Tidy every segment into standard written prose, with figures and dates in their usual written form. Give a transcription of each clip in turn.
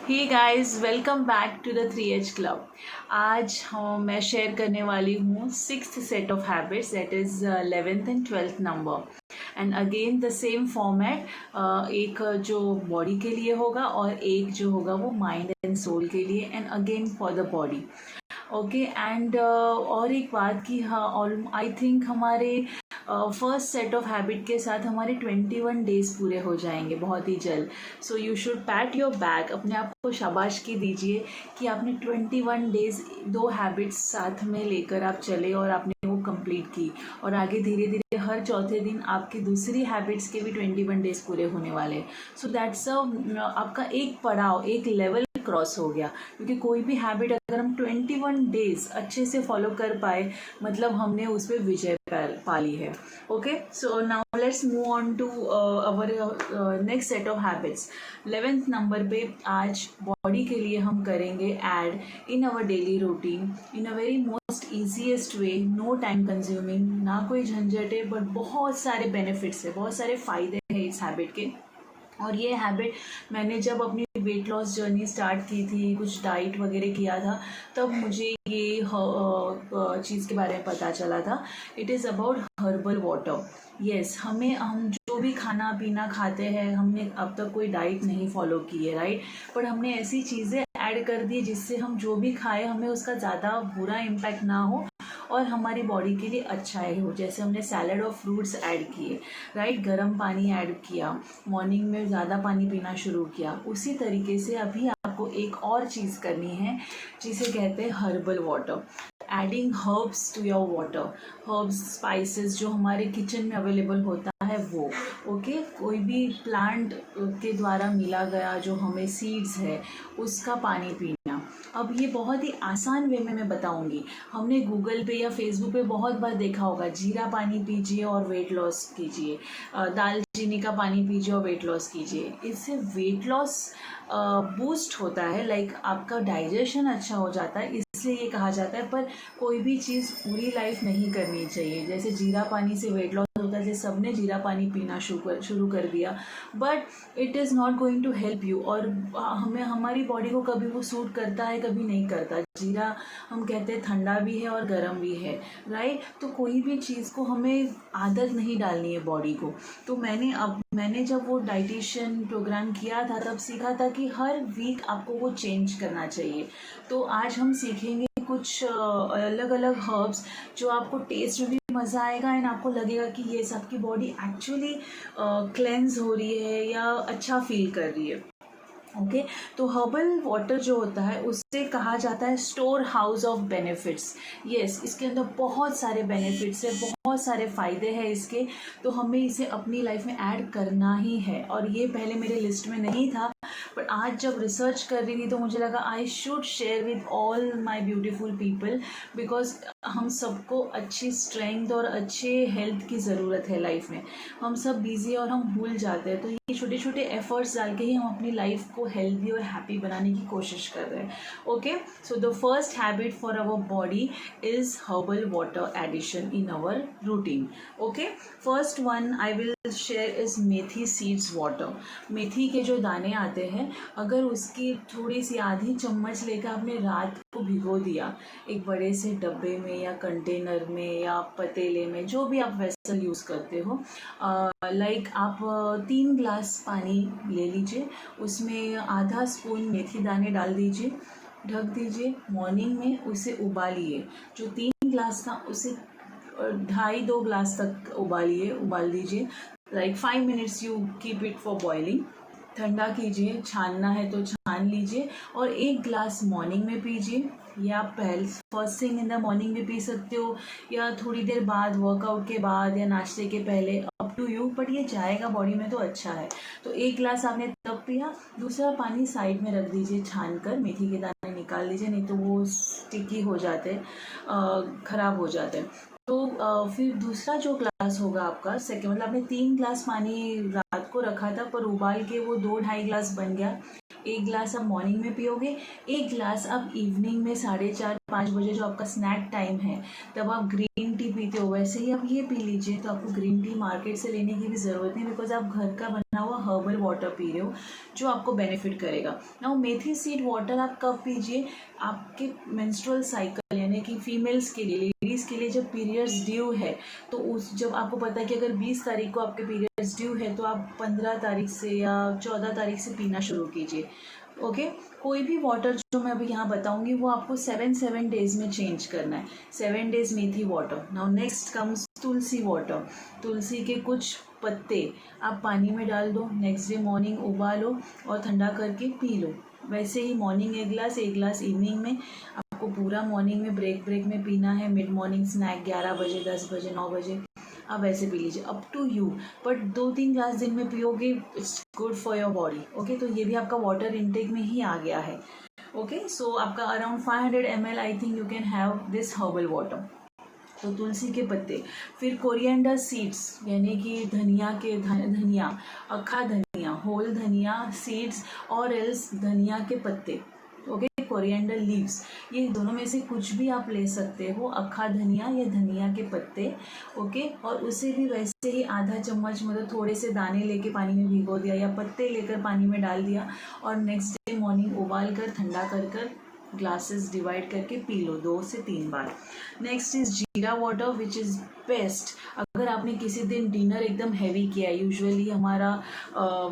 Hey guys, welcome back to the 3H club. आज मैं share करने वाली हूँ sixth set of habits, that is 11th and 12th number. And again the same format, एक जो body के लिए होगा और एक जो होगा वो माइंड एंड सोल के लिए, and again for the body. Okay and और एक बात कि हाँ, और आई थिंक हमारे फर्स्ट सेट ऑफ हैबिट के साथ हमारे 21 डेज पूरे हो जाएंगे बहुत ही जल्द। So you should PAT your back, अपने आप को शाबाशी दीजिए कि आपने 21 डेज दो हैबिट्स साथ में लेकर आप चले और आपने वो कंप्लीट की, और आगे धीरे धीरे हर चौथे दिन आपकी दूसरी हैबिट्स के भी 21 डेज पूरे होने वाले। सो दैट्स आपका एक पड़ाव, एक लेवल क्रॉस हो गया, क्योंकि कोई भी हैबिट अगर हम 21 डेज अच्छे से फॉलो कर पाए, मतलब हमने उस पर विजय पा ली है। Okay, so now let's move on to our next set of habits. 11th number पे आज बॉडी के लिए हम करेंगे add in our daily routine in a very most easiest way, no time consuming, ना कोई झंझट है, बट बहुत सारे बेनिफिट्स है, बहुत सारे फायदे हैं इस हैबिट के। और ये हैबिट मैंने जब अपनी वेट लॉस जर्नी स्टार्ट की थी, कुछ डाइट वगैरह किया था, तब मुझे ये चीज़ के बारे में पता चला था। It is about herbal water. Yes, हम जो भी खाना पीना खाते हैं, हमने अब तक कोई डाइट नहीं फॉलो की है, राइट, पर हमने ऐसी चीज़ें ऐड कर दी जिससे हम जो भी खाएं हमें उसका ज़्यादा बुरा इम्पैक्ट ना हो और हमारी बॉडी के लिए अच्छा ही हो। जैसे हमने सैलड और फ्रूट्स ऐड किए, राइट, गर्म पानी ऐड किया, मॉर्निंग में ज़्यादा पानी पीना शुरू किया। उसी तरीके से अभी आपको एक और चीज़ करनी है जिसे कहते हैं herbal water. Adding herbs to your water, herbs spices जो हमारे किचन में अवेलेबल होता है वो, ओके, कोई भी प्लांट के द्वारा मिला गया जो हमें सीड्स है उसका पानी पीना। अब ये बहुत ही आसान वे में मैं बताऊंगी। हमने गूगल पे या फेसबुक पे बहुत बार देखा होगा, जीरा पानी पीजिए और वेट लॉस कीजिए, दालचीनी का पानी पीजिए और वेट लॉस कीजिए। इससे वेट लॉस बूस्ट होता है, लाइक आपका डाइजेशन अच्छा हो जाता है, इसलिए ये कहा जाता है। पर कोई भी चीज़ पूरी लाइफ नहीं करनी चाहिए। जैसे जीरा पानी से वेट लॉस होता है, जैसे सबने जीरा पानी पीना शुरू कर दिया, but it is not going to help you. और हमें हमारी बॉडी को कभी वो सूट करता है, कभी नहीं करता। जीरा हम कहते हैं ठंडा भी है और गर्म भी है, राइट। तो कोई भी चीज़ को हमें आदत नहीं डालनी है बॉडी को। तो मैंने जब वो डाइटिशियन प्रोग्राम किया था तब सीखा था कि हर वीक आपको वो चेंज करना चाहिए। तो आज हम सीखेंगे कुछ अलग अलग हर्ब्स जो आपको टेस्ट में भी मज़ा आएगा एंड आपको लगेगा कि ये आपकी बॉडी एक्चुअली क्लेंज हो रही है या अच्छा फील कर रही है। ओके, तो हर्बल वाटर जो होता है उससे कहा जाता है store house of benefits. Yes, इसके अंदर बहुत सारे बेनिफिट्स है, बहुत सारे फ़ायदे हैं इसके। तो हमें इसे अपनी लाइफ में ऐड करना ही है, और ये पहले मेरे लिस्ट में नहीं था, बट आज जब रिसर्च कर रही थी तो मुझे लगा I should share with all my beautiful people, because हम सबको अच्छी स्ट्रेंथ और अच्छे हेल्थ की ज़रूरत है लाइफ में। हम सब बिजी और हम भूल जाते हैं, तो ये छोटे छोटे एफर्ट्स डाल के ही हम अपनी लाइफ को हेल्दी और हैप्पी बनाने की कोशिश कर रहे हैं। Okay, so the first habit for our body is herbal water addition in our routine. Okay, first one I will share is methi seeds water. मेथी के जो दाने आते हैं, अगर उसकी थोड़ी सी आधी चम्मच लेकर आपने रात को भिगो दिया एक बड़े से डब्बे में या कंटेनर में या पतीले में, जो भी आप वेसल यूज़ करते हो, लाइक आप 3 ग्लास पानी ले लीजिए, उसमें आधा स्पून मेथी दाने डाल दीजिए, ढक दीजिए, मॉर्निंग में उसे उबालिए। जो 3 ग्लास था उसे 2.5 ग्लास तक उबाल दीजिए, like 5 minutes you keep it for boiling. ठंडा कीजिए, छानना है तो छान लीजिए, और 1 ग्लास मॉर्निंग में पीजिए, या first thing in the morning भी पी सकते हो, या थोड़ी देर बाद वर्कआउट के बाद या नाश्ते के पहले, अप टू यू, बट ये जाएगा बॉडी में तो अच्छा है। तो 1 ग्लास आपने तब पिया, दूसरा पानी साइड में रख दीजिए छान कर, मेथी के दाने निकाल दीजिए, नहीं तो वो स्टिकी हो जाते, ख़राब हो जाते हैं। तो फिर दूसरा जो ग्लास होगा आपका सेकेंड, मतलब आपने 3 ग्लास पानी रात को रखा था पर उबाल के वो 2-2.5 ग्लास बन गया। 1 ग्लास आप मॉर्निंग में पियोगे, 1 ग्लास आप इवनिंग में 4:30-5 बजे जो आपका स्नैक टाइम है तब आप ग्रीन टी पीते हो, वैसे ही आप ये पी लीजिए। तो आपको ग्रीन टी मार्केट से लेने की भी ज़रूरत नहीं, बिकॉज आप घर का बना हुआ हर्बल वाटर पी रहे हो जो आपको बेनिफिट करेगा। नाउ मेथी सीड वाटर आप कब पीजिए, आपके मेंस्ट्रुअल साइकिल यानी कि फीमेल्स के लिए, लेडीज़ के लिए जब पीरियड्स ड्यू है तो उस जब आपको पता है कि अगर 20 तारीख को आपके पीरियड्स ड्यू है तो आप 15 तारीख से या 14 तारीख से पीना शुरू कीजिए। ओके, कोई भी वाटर जो मैं अभी यहाँ बताऊंगी वो आपको 7 डेज में चेंज करना है। 7 डेज मेथी वाटर। नाउ नेक्स्ट कम्स तुलसी वाटर। तुलसी के कुछ पत्ते आप पानी में डाल दो, नेक्स्ट डे मॉर्निंग उबालो और ठंडा करके पी लो। वैसे ही मॉर्निंग 1 ग्लास, 1 ग्लास इवनिंग में। आपको पूरा मॉर्निंग में ब्रेक में पीना है, मिड मॉर्निंग स्नैक 11 बजे, 10 बजे, 9 बजे आप वैसे पी लीजिए, up to you. But 2-3 glass दिन में पियोगे, it's good for your body. Okay, तो ये भी आपका वाटर इनटेक में ही आ गया है। ओके, सो आपका around 500 ml I think you can have this herbal water. तो तुलसी के पत्ते, फिर कोरिएंडर सीड्स यानी कि धनिया के धनिया, अक्खा धनिया, होल धनिया सीड्स और एल्स धनिया के पत्ते। ओके, कोरिएंडर लीव्स, ये दोनों में से कुछ भी आप ले सकते हो, अक्खा धनिया या धनिया के पत्ते। ओके, और उसे भी वैसे ही आधा चम्मच, मतलब थोड़े से दाने लेके पानी में भिगो दिया या पत्ते लेकर पानी में डाल दिया और नेक्स्ट डे मॉर्निंग उबाल कर ठंडा कर ग्लासेस डिवाइड करके पी लो 2 से 3 बार। नेक्स्ट इज जीरा वाटर विच इज़ बेस्ट। अगर आपने किसी दिन डिनर एकदम हैवी किया है, यूजुअली हमारा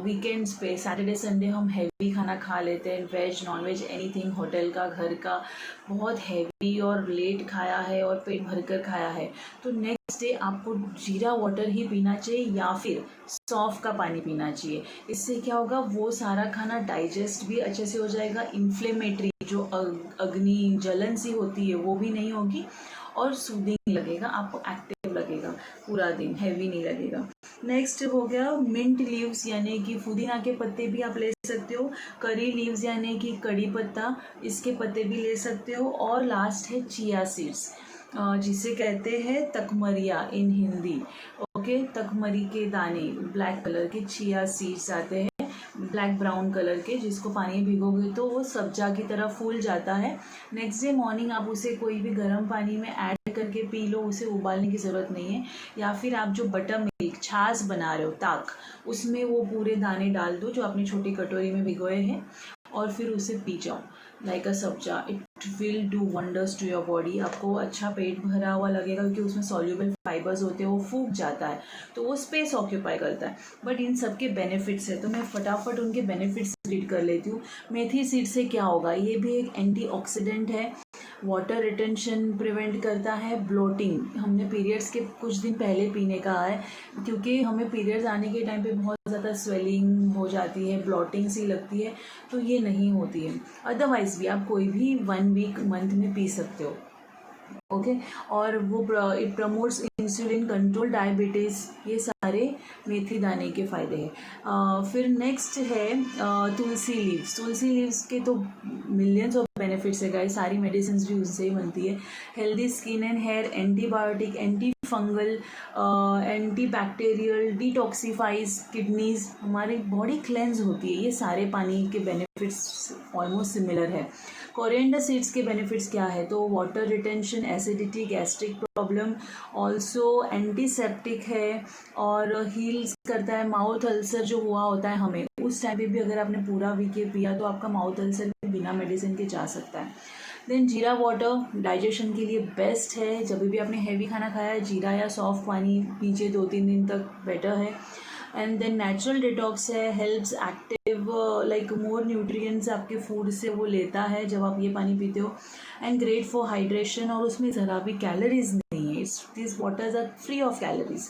वीकेंड्स पे सैटरडे संडे हम हैवी खाना खा लेते हैं, veg non veg anything, hotel का, घर का, बहुत हैवी और लेट खाया है और पेट भरकर खाया है, तो नेक्स्ट डे आपको जीरा वाटर ही पीना चाहिए या फिर सौंफ का पानी पीना चाहिए। इससे क्या होगा, वो सारा खाना डाइजेस्ट भी अच्छे से हो जाएगा, इन्फ्लेमेटरी जो अग्नि जलन सी होती है वो भी नहीं होगी और सूदिंग लगेगा, आपको एक्टिव लगेगा, पूरा दिन हैवी नहीं लगेगा। नेक्स्ट हो गया मिंट लीव्स यानी कि पुदीना के पत्ते भी आप ले सकते हो, करी लीव्स यानी कि कड़ी पत्ता, इसके पत्ते भी ले सकते हो, और लास्ट है चिया सीड्स जिसे कहते हैं तकमरिया इन हिंदी। ओके, तकमरी के दाने, ब्लैक कलर के चिया सीड्स आते हैं, ब्लैक ब्राउन कलर के, जिसको पानी में भिगोगे तो वो सब्जा की तरह फूल जाता है। नेक्स्ट डे मॉर्निंग आप उसे कोई भी गर्म पानी में ऐड करके पी लो, उसे उबालने की ज़रूरत नहीं है। या फिर आप जो बटर मिल्क छाछ बना रहे हो, ताक, उसमें वो पूरे दाने डाल दो जो आपने छोटी कटोरी में भिगोए हैं और फिर उसे पी जाओ like a sabja. It will do wonders to your body. आपको अच्छा पेट भरा हुआ लगेगा क्योंकि उसमें सॉल्युबल फाइबर्स होते हैं, वो फूक जाता है तो वो स्पेस ऑक्यूपाई करता है। बट इन सब के बेनिफिट्स है तो मैं फटाफट उनके बेनिफिट्स रीड कर लेती हूँ। मेथी सीड से क्या होगा, ये भी एक एंटीऑक्सीडेंट है, वाटर रिटेंशन प्रिवेंट करता है, ब्लोटिंग, हमने पीरियड्स के कुछ दिन पहले पीने का है क्योंकि हमें पीरियड्स आने के टाइम पे बहुत ज़्यादा स्वेलिंग हो जाती है, ब्लोटिंग सी लगती है, तो ये नहीं होती है। अदरवाइज भी आप कोई भी 1 वीक मंथ में पी सकते हो। ओके, और वो it promotes insulin control, diabetes, ये सारे मेथी दाने के फ़ायदे हैं। फिर नेक्स्ट है तुलसी लीव्स। तुलसी लीव्स के तो मिलियंस ऑफ बेनिफिट्स है गाइस, सारी मेडिसिन भी उससे ही बनती है। Healthy skin and hair, antibiotic, anti fungal, anti bacterial, detoxifies kidneys, हमारी बॉडी क्लेंज होती है, ये सारे पानी के बेनिफिट्स ऑलमोस्ट सिमिलर है। कोरिएंडर सीड्स के बेनिफिट्स क्या है, तो water retention, acidity, gastric problem, also antiseptic है और हील्स करता है। माउथ अल्सर जो हुआ होता है हमें, उस टाइम पे भी अगर आपने पूरा वीक ये पिया तो आपका माउथ अल्सर बिना मेडिसिन के जा सकता है। देन जीरा वाटर डाइजेशन के लिए बेस्ट है, जब भी आपने हैवी खाना खाया है जीरा या सॉफ्ट पानी पीजिए 2-3 दिन तक, बेटर है। एंड देन नेचुरल डिटॉक्स है, helps active, like more nutrients आपके फूड से वो लेता है जब आप ये पानी पीते हो। एंड ग्रेट फॉर हाइड्रेशन, और उसमें ज़रा भी कैलोरीज नहीं है, this waters are free of calories.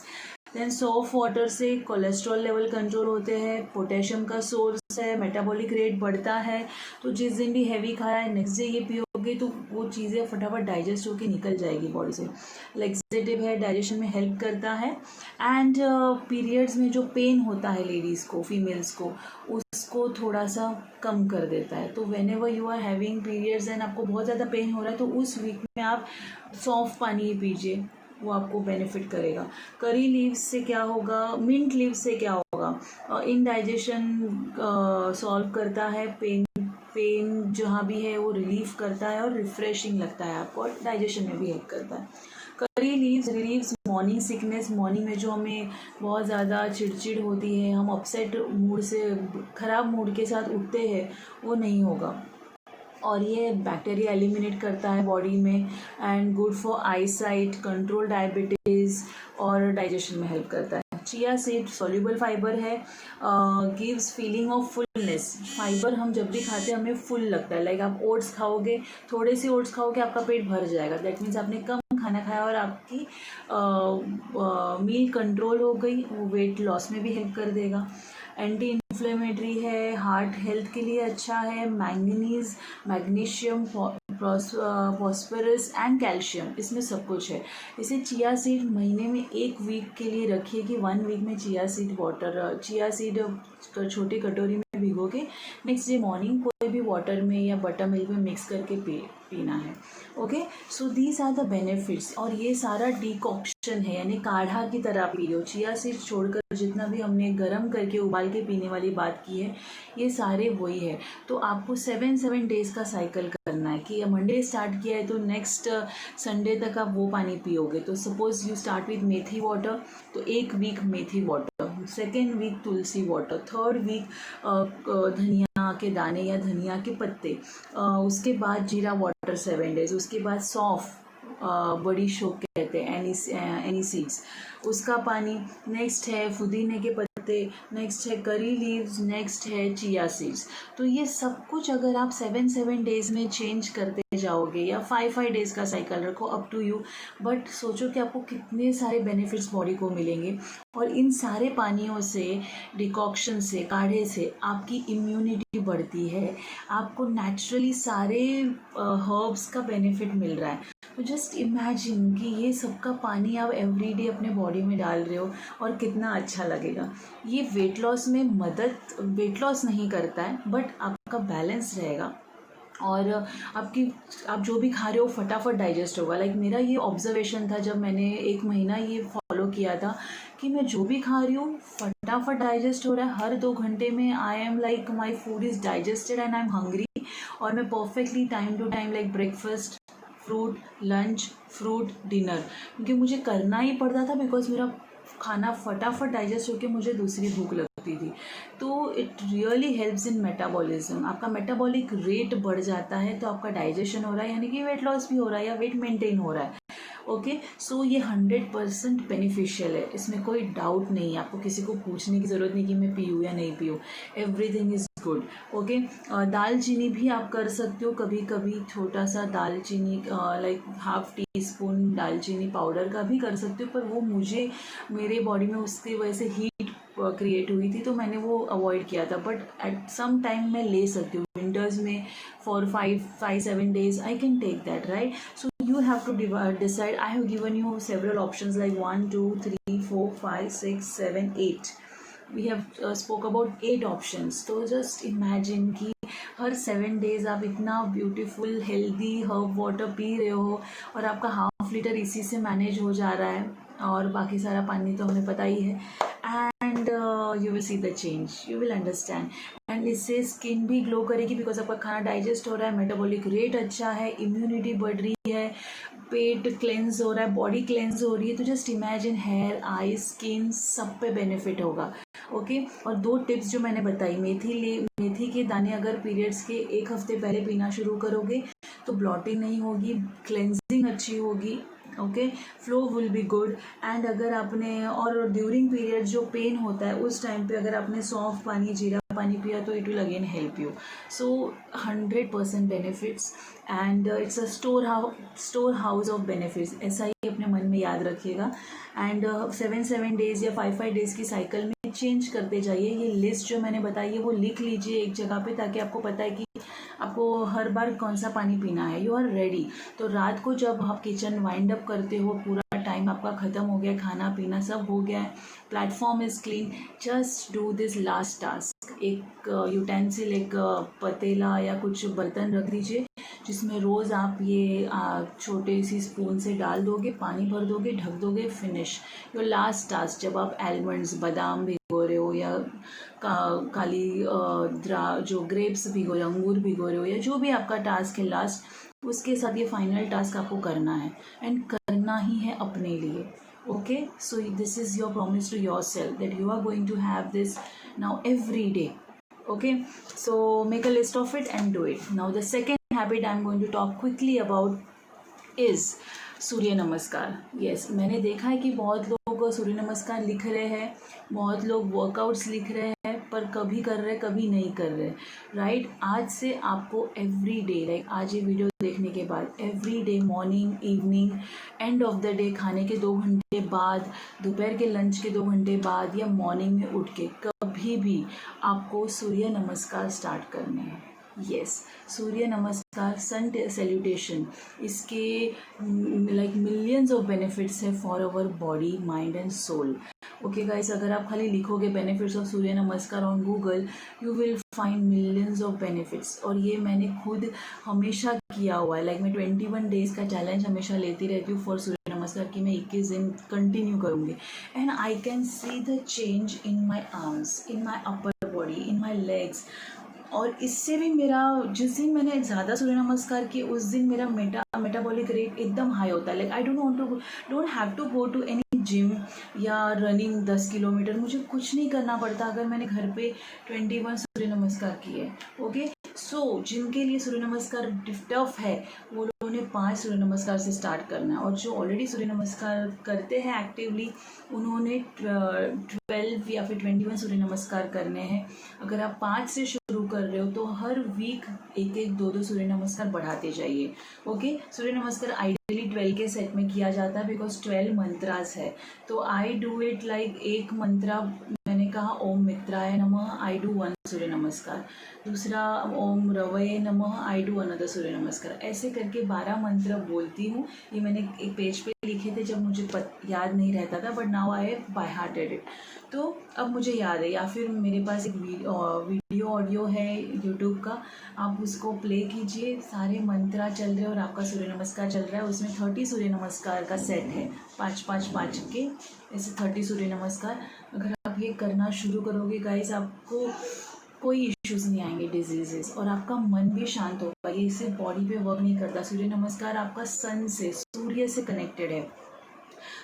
Then soft water से कोलेस्ट्रॉल लेवल कंट्रोल होते हैं, पोटेशियम का सोर्स है, मेटाबॉलिक रेट बढ़ता है, तो जिस दिन भी हैवी खाया है नेक्स्ट डे ये पियोगे तो वो चीज़ें फटाफट डाइजेस्ट होकर निकल जाएगी बॉडी से। लैक्सेटिव है, डाइजेशन में हेल्प करता है। एंड पीरियड्स में जो पेन होता है लेडीज़ को, फीमेल्स को, उसको थोड़ा सा कम कर देता है। तो whenever you are having periods and आपको बहुत ज़्यादा पेन हो रहा है तो उस वीक में आप सॉफ्ट पानी ही पीजिए, वो आपको बेनिफिट करेगा। करी लीव्स से क्या होगा, मिंट लीव्स से क्या होगा, इंडाइजेशन सॉल्व करता है, पेन जहाँ भी है वो रिलीफ करता है और रिफ्रेशिंग लगता है आपको, और डाइजेशन में भी हेल्प करता है। Curry leaves relieves morning sickness, morning में जो हमें बहुत ज़्यादा चिड़चिड़ होती है, हम अपसेट मूड से, ख़राब मूड के साथ उठते हैं, वो नहीं होगा। और ये बैक्टीरिया एलिमिनेट करता है बॉडी में, and good for I site, control diabetes और डाइजेशन में हेल्प करता है। चिया सीड सॉल्युबल फाइबर है, gives feeling of fullness. Fibre हम जब भी खाते हैं हमें फुल लगता है, लाइक आप ओट्स खाओगे, थोड़े से ओट्स खाओगे आपका पेट भर जाएगा, दैट मीन्स आपने कम खाना खाया और आपकी मील कंट्रोल हो गई, वो वेट लॉस में भी हेल्प कर देगा। एंटी इन्फ्लेमेटरी है, हार्ट हेल्थ के लिए अच्छा है, manganese, magnesium, phosphorus and calcium, इसमें सब कुछ है। इसे चिया सीड महीने में 1 वीक के लिए रखिए कि 1 वीक में चिया सीड छोटी कटोरी में भिगो के नेक्स्ट डे मॉर्निंग कोई भी वाटर में या बटर मिल्क में मिक्स करके पीना है। Okay, so these are the benefits. और ये सारा डिकॉक्शन है, यानी काढ़ा की तरह पी लो। चिया सीड छोड़कर जितना भी हमने गर्म करके उबाल के पीने वाली बात की है, ये सारे वही है। तो आपको 7 डेज़ का साइकिल करना है कि मंडे स्टार्ट किया है तो नेक्स्ट संडे तक आप वो पानी पियोगे। तो suppose you start with methi water, तो 1 वीक मेथी वाटर, सेकेंड वीक तुलसी वाटर, थर्ड वीक धनिया के दाने या धनिया के पत्ते, उसके बाद जीरा वाटर 7 डेज, उसके बाद सौंफ, बड़ी शोक कहते हैं, एनी सीड्स, उसका पानी, नेक्स्ट है पुदीने के पत्ते, नेक्स्ट है करी लीव्स, नेक्स्ट है चिया सीड्स। तो ये सब कुछ अगर आप 7 डेज में चेंज करते जाओगे या 5 डेज का साइकिल रखो, अप टू यू, बट सोचो कि आपको कितने सारे बेनिफिट्स बॉडी को मिलेंगे। और इन सारे पानियों से, डिकॉक्शन से, काढ़े से आपकी इम्यूनिटी बढ़ती है, आपको नेचुरली सारे हर्ब्स का बेनिफिट मिल रहा है। तो जस्ट इमेजिन कि ये सबका पानी आप एवरीडे अपने बॉडी में डाल रहे हो और कितना अच्छा लगेगा। ये वेट लॉस में वेट लॉस नहीं करता है, बट आपका बैलेंस रहेगा और आप जो भी खा रहे हो फटाफट डाइजेस्ट होगा। लाइक मेरा ये ऑब्जर्वेशन था जब मैंने 1 महीना ये फॉलो किया था कि मैं जो भी खा रही हूँ फटाफट डाइजेस्ट हो रहा है। हर 2 घंटे में I am like my food is digested and I am hungry, और मैं perfectly time to time like breakfast, fruit, lunch, fruit, dinner, क्योंकि मुझे करना ही पड़ता था बिकॉज मेरा खाना फटाफट डाइजेस्ट होकर मुझे दूसरी भूख लगती थी। तो it really helps in metabolism. आपका मेटाबॉलिक रेट बढ़ जाता है तो आपका डाइजेशन हो रहा है, यानी कि वेट लॉस भी हो रहा है या वेट मेंटेन हो रहा है। ओके, सो ये 100% बेनिफिशियल है, इसमें कोई डाउट नहीं है। आपको किसी को पूछने की ज़रूरत नहीं कि मैं पीऊँ या नहीं पीऊँ, एवरीथिंग इज़ गुड। ओके, दालचीनी भी आप कर सकते हो कभी कभी, छोटा सा दालचीनी लाइक ½ टीस्पून दालचीनी पाउडर का भी कर सकते हो, पर वो मेरे बॉडी में उसकी वजह से हीट क्रिएट हुई थी तो मैंने वो अवॉइड किया था। बट एट सम टाइम मैं ले सकती हूँ, विंटर्स में for 5-7 days I can take that, right. So you have to decide. I have given you several options like 1, 2, 3, 4, 5, 6, 7, 8. We have spoke about 8 options. तो just imagine कि हर 7 days आप इतना beautiful healthy herb water P रहे हो और आपका ½ litre इसी से मैनेज हो जा रहा है, और बाकी सारा पानी तो हमें पता ही है। And you will see the change, you will understand. And इससे स्किन भी ग्लो करेगी बिकॉज आपका खाना डाइजेस्ट हो रहा है, मेटाबॉलिक रेट अच्छा है, इम्यूनिटी बढ़ रही है, पेट क्लेंज हो रहा है, बॉडी क्लेंज हो रही है। तो जस्ट इमेजिन हेयर, आई, स्किन सब पे बेनिफिट होगा। ओके, और 2 टिप्स जो मैंने बताई, मेथी के दाने अगर पीरियड्स के 1 हफ्ते पहले पीना शुरू करोगे तो ब्लॉटिंग नहीं होगी, क्लेंजिंग अच्छी होगी। Okay, flow will be good. And अगर आपने, और ड्यूरिंग पीरियड जो पेन होता है उस टाइम पे अगर आपने सौंफ पानी, जीरा पानी पिया तो it will again help you. So 100% benefits and it's a store house of benefits, ऐसा ही अपने मन में याद रखिएगा। एंड 7 डेज या 5 डेज की साइकिल में चेंज करते जाइए। ये लिस्ट जो मैंने बताई है वो लिख लीजिए एक जगह पे, ताकि आपको पता है कि आपको हर बार कौन सा पानी पीना है, यू आर रेडी। तो रात को जब आप किचन वाइंड अप करते हो, पूरा टाइम आपका ख़त्म हो गया, खाना पीना सब हो गया है, platform is clean, just do this last task. एक यूटेंसिल, एक पतीला या कुछ बर्तन रख दीजिए, जिसमें रोज़ आप ये छोटे सी स्पून से डाल दोगे, पानी भर दोगे, ढक दोगे, फिनिश योर लास्ट टास्क। जब आप आलमंड्स, बादाम भिगो रहे हो या काली जो ग्रेप्स भिगो रहे हो, अंगूर भिगो रहे हो, या जो भी आपका टास्क है लास्ट, उसके साथ ये फाइनल टास्क आपको करना है, एंड करना ही है अपने लिए। Okay, so this is your promise to yourself that you are going to have this now every day. Okay, so make a list of it and do it. Now the second habit I'm going to talk quickly about is सूर्य नमस्कार. Yes, मैंने देखा है कि बहुत लोग सूर्य नमस्कार लिख रहे हैं, बहुत लोग वर्कआउट्स लिख रहे हैं, पर कभी कर रहे कभी नहीं कर रहे, राइट. आज से आपको एवरी डे, लाइक आज ये वीडियो देखने के बाद every day, morning, evening, end of the day, खाने के 2 घंटे बाद, दोपहर के लंच के 2 घंटे बाद, या मॉर्निंग में उठ के कभी भी आपको सूर्य नमस्कार स्टार्ट करने हैं. Yes, Surya Namaskar, sun salutation, इसके लाइक मिलियंस ऑफ बेनिफिट्स है for our body, mind and soul. Okay guys, अगर आप खाली लिखोगे benefits of Surya Namaskar on Google, you will find millions of benefits. और ये मैंने खुद हमेशा किया हुआ है. लाइक मैं 21 डेज़ का चैलेंज हमेशा लेती रहती हूँ फॉर सूर्य नमस्कार कि मैं 21 दिन कंटिन्यू करूँगी, and I can see the change in my arms, in my upper body, in my legs. और इससे भी मेरा, जिस दिन मैंने ज़्यादा सूर्य नमस्कार किए उस दिन मेरा मेटाबॉलिक रेट एकदम हाई होता है. Like I don't have to go to any gym या रनिंग 10 किलोमीटर, मुझे कुछ नहीं करना पड़ता अगर मैंने घर पे 21 सूर्य नमस्कार किए. ओके, सो जिनके लिए सूर्य नमस्कार टफ है वो लोगों ने 5 सूर्य नमस्कार से स्टार्ट करना है, और जो ऑलरेडी सूर्य नमस्कार करते हैं एक्टिवली, उन्होंने 12 या फिर 21 सूर्य नमस्कार करने हैं. अगर आप 5 से शुरू कर रहे हो तो हर वीक 1-1, 2-2 सूर्य नमस्कार बढ़ाते जाइए. ओके, सूर्य नमस्कार आइडियली 12 के सेट में किया जाता है बिकॉज 12 मंत्रास है. तो आई डू इट लाइक एक मंत्रा, मैंने कहा ओम मित्राय नमः, आई डू 1 सूर्य नमस्कार. दूसरा ओम रवये नमः, आई डू अनदर सूर्य नमस्कार. ऐसे करके 12 मंत्र बोलती हूँ. ये मैंने एक पेज पे लिखे थे जब मुझे याद नहीं रहता था, but now I by hearted it. तो अब मुझे याद है. या फिर मेरे पास एक वीडियो ऑडियो है यूट्यूब का, आप उसको प्ले कीजिए, सारे मंत्रा चल रहे हैं और आपका सूर्य नमस्कार चल रहा है. उसमें 30 सूर्य नमस्कार का सेट है, 5-5-5 के, ऐसे 30 सूर्य नमस्कार. अगर आप ये करना शुरू करोगे गाइस, आपको कोई इश्यूज़ नहीं आएंगे, डिजीजेस, और आपका मन भी शांत होगा. ये इससे बॉडी पे वर्क नहीं करता. सूर्य नमस्कार आपका सन से, सूर्य से कनेक्टेड है.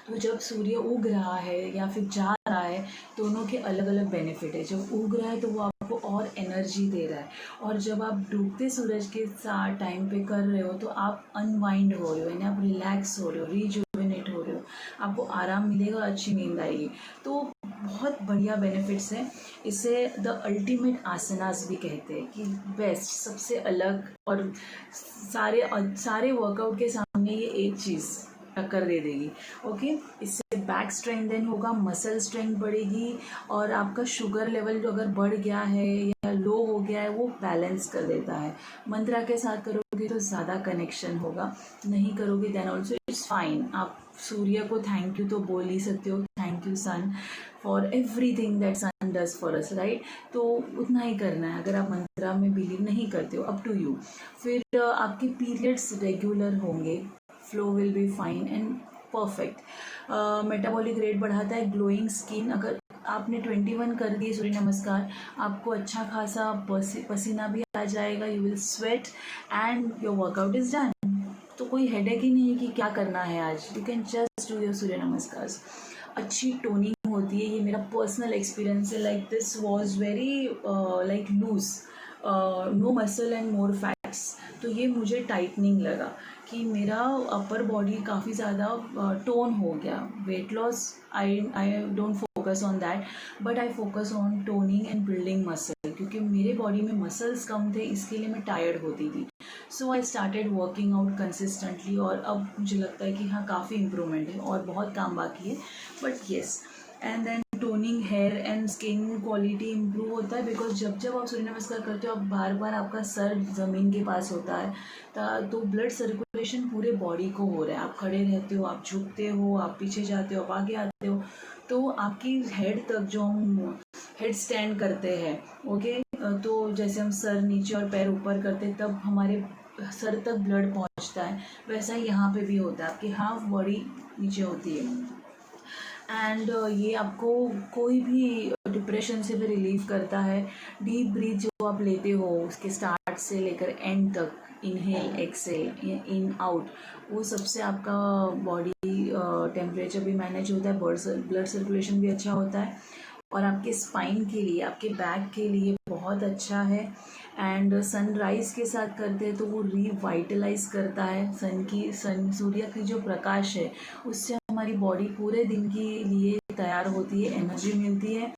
तो जब सूर्य उग रहा है या फिर जा रहा है, दोनों के अलग अलग बेनिफिट है. जब उग रहा है तो वो आपको और एनर्जी दे रहा है, और जब आप डूबते सूरज के साथ टाइम पे कर रहे हो तो आप अनवाइंड हो रहे हो, यानी आप रिलैक्स हो रहे हो, रिजुवेनेट हो रहे हो, आपको आराम मिलेगा और अच्छी नींद आएगी. तो बहुत बढ़िया बेनिफिट्स हैं. इसे द अल्टीमेट आसनास भी कहते हैं कि बेस्ट, सबसे अलग, और सारे वर्कआउट के सामने ये एक चीज़ टक्कर दे देगी. ओके, इससे बैक स्ट्रेंथन होगा, मसल स्ट्रेंथ बढ़ेगी, और आपका शुगर लेवल जो अगर बढ़ गया है या लो हो गया है वो बैलेंस कर देता है. मंत्रा के साथ करोगे तो ज़्यादा कनेक्शन होगा, नहीं करोगे देन ऑल्सो इट्स फाइन. आप सूर्य को थैंक यू तो बोल ही सकते हो, thank you sun for everything that sun does for us, right. तो उतना ही करना है. अगर आप मंत्रा में बिलीव नहीं करते हो, अप टू यू. फिर आपके पीरियड्स रेगुलर होंगे, flow will be fine and perfect. Metabolic rate बढ़ाता है, ग्लोइंग स्किन. अगर आपने 21 कर दिए सूर्य नमस्कार, आपको अच्छा खासा पसीना भी आ जाएगा, you will sweat and your workout is done. तो कोई हेडेक ही नहीं है कि क्या करना है आज, you can just do your surya namaskar. अच्छी टोनिंग होती है, ये मेरा पर्सनल एक्सपीरियंस है. Like this was very like loose, no muscle and more fats. तो ये मुझे टाइटनिंग लगा कि मेरा अपर बॉडी काफ़ी ज़्यादा टोन हो गया. Weight loss I don't focus on that, but I focus on toning and building muscle, क्योंकि मेरे बॉडी में मसल्स कम थे, इसके लिए मैं टायर्ड होती थी. So I started working out consistently, और अब मुझे लगता है कि हाँ काफ़ी इम्प्रूवमेंट है और बहुत काम बाकी है, but yes. And then toning, hair and skin quality improve होता है, बिकॉज जब आप सूर्य नमस्कार करते हो, आप बार बार आपका सर ज़मीन के पास होता है, तो ब्लड सर्कुलेशन पूरे बॉडी को हो रहा है. आप खड़े रहते हो, आप झुकते हो, आप पीछे जाते हो, आप आगे आते हो, तो आपकी हेड तक, जो हम हेड स्टैंड करते हैं, ओके, तो जैसे हम सर नीचे और पैर ऊपर करते हैं, तब हमारे सर तक ब्लड पहुंचता है, वैसा ही यहाँ पे भी होता है, आपकी हाफ बॉडी नीचे होती है। एंड ये आपको कोई भी डिप्रेशन से भी रिलीव करता है। डीप ब्रीथ जो आप लेते हो उसके स्टार्ट से लेकर एंड तक, इनहेल एक्सेल इन आउट, वो सबसे आपका बॉडी टेम्परेचर भी मैनेज होता है, ब्लड सर्कुलेशन भी अच्छा होता है, और आपके स्पाइन के लिए, आपके बैक के लिए बहुत अच्छा है। एंड सनराइज़ के साथ करते हैं तो वो रिवाइटलाइज करता है। सूर्य की जो प्रकाश है उससे हमारी बॉडी पूरे दिन के लिए तैयार होती है, एनर्जी मिलती है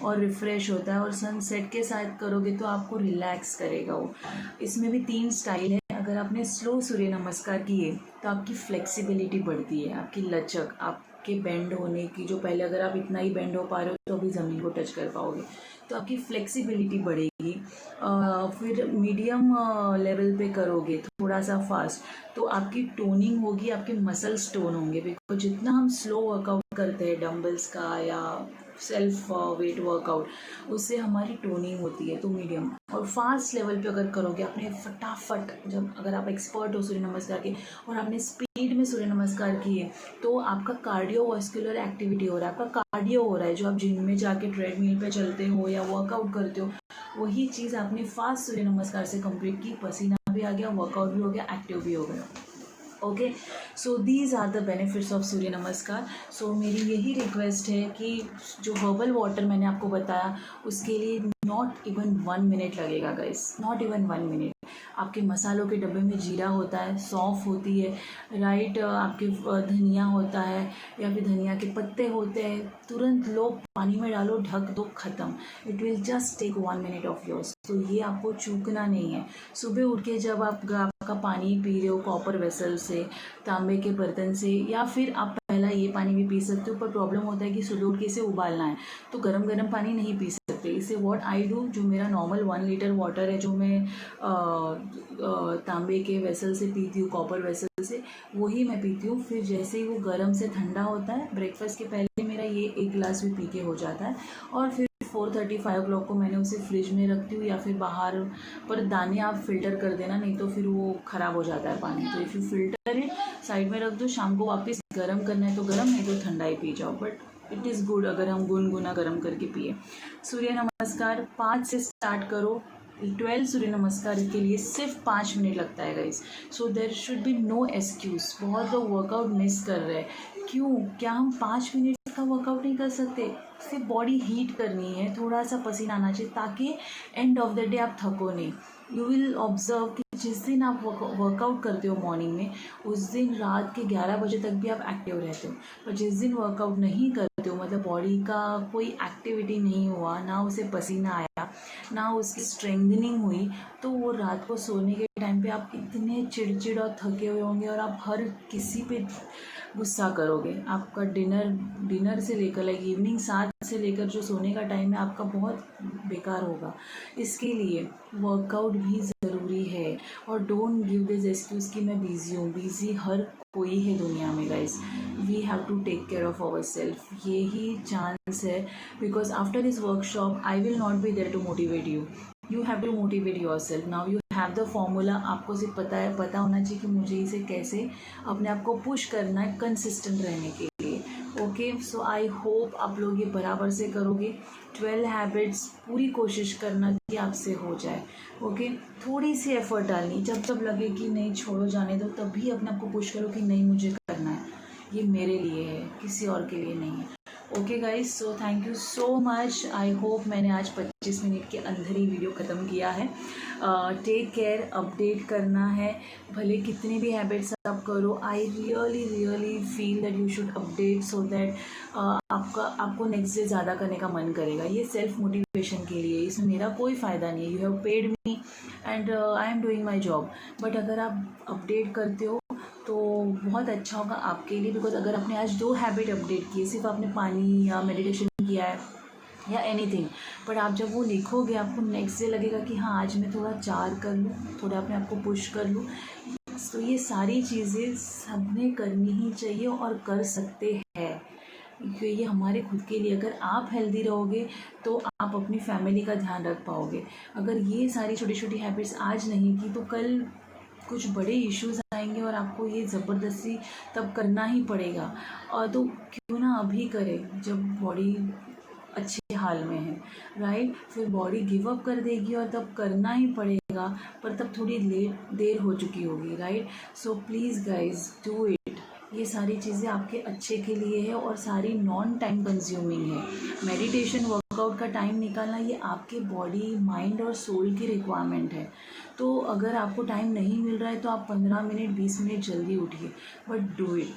और रिफ़्रेश होता है। और सनसेट के साथ करोगे तो आपको रिलैक्स करेगा वो। इसमें भी 3 स्टाइल है। अगर आपने स्लो सूर्य नमस्कार किए तो आपकी फ्लेक्सिबिलिटी बढ़ती है, आपकी लचक, आपके बेंड होने की, जो पहले अगर आप इतना ही बेंड हो पा रहे हो तो अभी ज़मीन को टच कर पाओगे, तो आपकी फ्लेक्सिबिलिटी बढ़ेगी। फिर मीडियम लेवल पे करोगे थोड़ा सा फास्ट तो आपकी टोनिंग होगी, आपके मसल्स टोन होंगे। बिकॉज जितना हम स्लो वर्कआउट करते हैं डंबल्स का या सेल्फ वेट वर्कआउट, उससे हमारी टोनिंग होती है। तो मीडियम और फास्ट लेवल पे अगर करोगे, आपने फटाफट, जब अगर आप एक्सपर्ट हो सूर्य नमस्कार के और आपने स्पीड में सूर्य नमस्कार किए तो आपका कार्डियोवास्कुलर एक्टिविटी हो रहा है, आपका कार्डियो हो रहा है। जो आप जिम में जाके ट्रेडमिल पे चलते हो या वर्कआउट करते हो, वही चीज़ आपने फास्ट सूर्य नमस्कार से कंप्लीट की, पसीना भी आ गया, वर्कआउट भी हो गया, एक्टिव भी हो गया। Okay, so these are the benefits of Surya namaskar. So मेरी यही रिक्वेस्ट है कि जो हर्बल वाटर मैंने आपको बताया उसके लिए नॉट इवन 1 मिनट लगेगा गाइस, नॉट इवन 1 मिनट। आपके मसालों के डब्बे में जीरा होता है, सौंफ होती है, राइट, आपके धनिया होता है या फिर धनिया के पत्ते होते हैं, तुरंत लो, पानी में डालो, ढक दो, ख़त्म। It will just take 1 minute of yours. तो ये आपको चूकना नहीं है। सुबह उठ के जब आप का पानी पी रहे हो कॉपर वेसल से, तांबे के बर्तन से, या फिर आप पहला ये पानी भी पी सकते हो, पर प्रॉब्लम होता है कि सुबह उठ के इसे उबालना है तो गरम गरम पानी नहीं पी सकते। इसे व्हाट आई डू, जो मेरा नॉर्मल 1 लीटर वाटर है जो मैं तांबे के वेसल से पीती हूँ, कॉपर वेसल से, वही मैं पीती हूँ। फिर जैसे ही वो गर्म से ठंडा होता है, ब्रेकफास्ट के पहले मेरा ये 1 गिलास भी पी के हो जाता है। और फिर 4:30 5 o'clock को मैंने उसे फ्रिज में रखती हूँ या फिर बाहर, पर दाने आप फिल्टर कर देना, नहीं तो फिर वो ख़राब हो जाता है पानी। तो if you filter it, side में रख दो, शाम को वापस गर्म करना है तो गर्म, नहीं तो ठंडा ही पी जाओ। बट इट इज़ गुड अगर हम गुनगुना गर्म करके पिए। सूर्य नमस्कार 5 से स्टार्ट करो, 12 सूर्य नमस्कार के लिए सिर्फ 5 मिनट लगता है guys. So there should be no excuse. बहुत लोग वर्कआउट मिस कर रहे हैं, क्यों? क्या हम 5 मिनट का वर्कआउट नहीं कर सकते? सिर्फ बॉडी हीट करनी है, थोड़ा सा पसीना आना चाहिए, ताकि एंड ऑफ द डे आप थको नहीं। यू विल ऑब्जर्व कि जिस दिन आप वर्कआउट करते हो मॉर्निंग में, उस दिन रात के 11 बजे तक भी आप एक्टिव रहते हो। पर जिस दिन वर्कआउट नहीं करते हो, मतलब बॉडी का कोई एक्टिविटी नहीं हुआ, ना उसे पसीना आया, ना उसकी स्ट्रेंथनिंग हुई, तो वो रात को सोने के टाइम पे आप इतने चिड़चिड़ और थके हुए होंगे और आप हर किसी पे गुस्सा करोगे। आपका डिनर से लेकर लाइक इवनिंग 7 से लेकर जो सोने का टाइम है आपका बहुत बेकार होगा। इसके लिए वर्कआउट भी ज़रूरी है। और डोंट गिव दिस एक्सक्यूज़ कि मैं बिज़ी हूँ। बिज़ी हर कोई है दुनिया में guys. We have to take care of our self. यही चांस है, because after this workshop I will not be there to motivate you. You have to motivate yourself. Now you have the formula. आपको सिर्फ पता होना चाहिए कि मुझे इसे कैसे अपने आप को पुश करना है कंसिस्टेंट रहने के लिए। ओके, सो आई होप आप लोग ये बराबर से करोगे। 12 हैबिट्स पूरी कोशिश करना कि आपसे हो जाए। ओके, थोड़ी सी एफर्ट डालनी, जब लगे कि नहीं छोड़ो जाने दो, तभी अपने आप को पुश करो कि नहीं मुझे करना है, ये मेरे लिए है, किसी और के लिए नहीं है। Okay guys, so thank you so much. I hope मैंने आज 25 मिनट के अंदर ही वीडियो ख़त्म किया है। टेक केयर, अपडेट करना है, भले कितनी भी हैबिट्स आप करो। I really feel that you should update, so that आपको नेक्स्ट डे ज़्यादा करने का मन करेगा। ये सेल्फ मोटिवेशन के लिए, इसमें मेरा कोई फ़ायदा नहीं है। You have paid me and I am doing my job. But अगर आप अपडेट करते हो तो बहुत अच्छा होगा आपके लिए। बिकॉज अगर आपने आज 2 हैबिट अपडेट की, सिर्फ आपने पानी या मेडिटेशन किया है या एनीथिंग, बट आप जब वो लिखोगे आपको नेक्स्ट डे लगेगा कि हाँ आज मैं थोड़ा 4 कर लूँ, थोड़ा अपने आप को पुश कर लूँ। तो ये सारी चीज़ें सबने करनी ही चाहिए और कर सकते हैं, क्योंकि ये हमारे खुद के लिए। अगर आप हेल्दी रहोगे तो आप अपनी फैमिली का ध्यान रख पाओगे। अगर ये सारी छोटी छोटी हैबिट्स आज नहीं की तो कल कुछ बड़े इश्यूज आएंगे और आपको ये ज़बरदस्ती तब करना ही पड़ेगा। और तो क्यों ना अभी करें जब बॉडी अच्छे हाल में है, राइट। फिर बॉडी गिव अप कर देगी और तब करना ही पड़ेगा, पर तब थोड़ी देर हो चुकी होगी, right. So please guys do it. ये सारी चीज़ें आपके अच्छे के लिए है और सारी नॉन टाइम कंज्यूमिंग है। मेडिटेशन वर्कआउट का टाइम निकालना ये आपके बॉडी माइंड और सोल की रिक्वायरमेंट है। तो अगर आपको टाइम नहीं मिल रहा है तो आप 15 मिनट 20 मिनट जल्दी उठिए, but do it,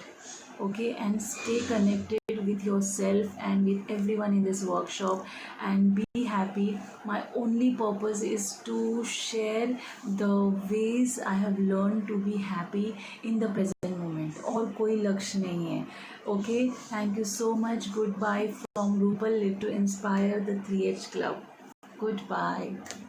okay, and stay connected with yourself and with everyone in this workshop and be happy. My only purpose is to share the ways I have learned to be happy in the present moment, और कोई लक्ष्य नहीं है। Okay, thank you so much. Goodbye from Rupal, Live to Inspire, the 3H Club. Goodbye.